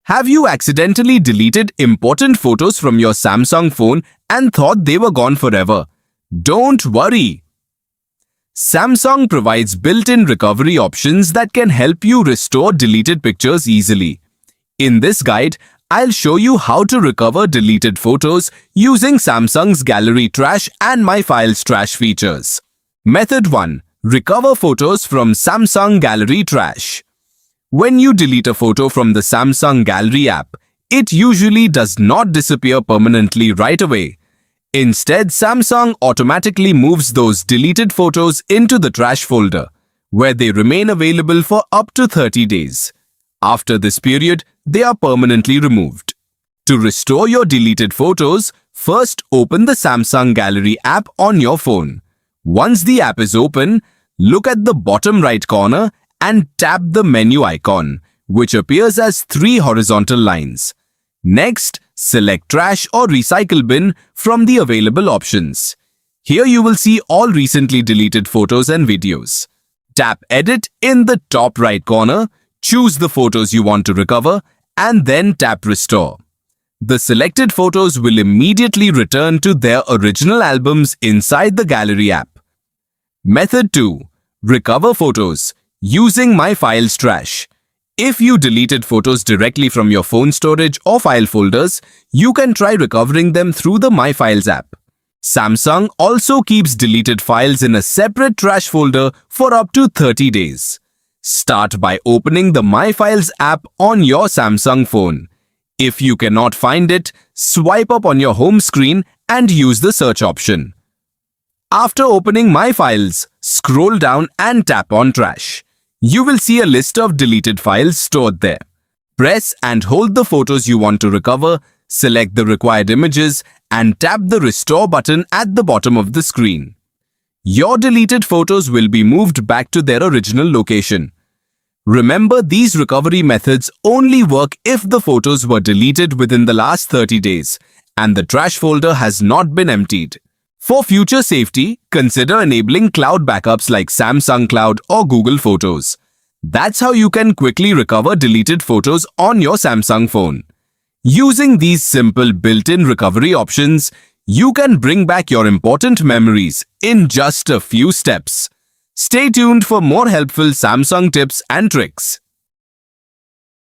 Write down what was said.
Have you accidentally deleted important photos from your Samsung phone and thought they were gone forever? Don't worry. Samsung provides built-in recovery options that can help you restore deleted pictures easily. In this guide, I'll show you how to recover deleted photos using Samsung's Gallery Trash and My Files Trash features. Method 1. Recover photos from Samsung Gallery Trash. When you delete a photo from the Samsung Gallery app, it usually does not disappear permanently right away. Instead, Samsung automatically moves those deleted photos into the trash folder, where they remain available for up to 30 days. After this period, they are permanently removed. To restore your deleted photos, first open the Samsung Gallery app on your phone. Once the app is open, look at the bottom right corner and tap the menu icon, which appears as 3 horizontal lines. Next, select Trash or Recycle Bin from the available options. Here you will see all recently deleted photos and videos. Tap Edit in the top right corner, choose the photos you want to recover, and then tap Restore. The selected photos will immediately return to their original albums inside the Gallery app. Method 2. Recover photos using My Files Trash. If you deleted photos directly from your phone storage or file folders, you can try recovering them through the My Files app. Samsung also keeps deleted files in a separate trash folder for up to 30 days. Start by opening the My Files app on your Samsung phone. If you cannot find it, swipe up on your home screen and use the search option. After opening My Files, scroll down and tap on Trash. You will see a list of deleted files stored there. Press and hold the photos you want to recover, select the required images, and tap the Restore button at the bottom of the screen. Your deleted photos will be moved back to their original location. Remember, these recovery methods only work if the photos were deleted within the last 30 days and the trash folder has not been emptied. For future safety, consider enabling cloud backups like Samsung Cloud or Google Photos. That's how you can quickly recover deleted photos on your Samsung phone. Using these simple built-in recovery options, you can bring back your important memories in just a few steps. Stay tuned for more helpful Samsung tips and tricks.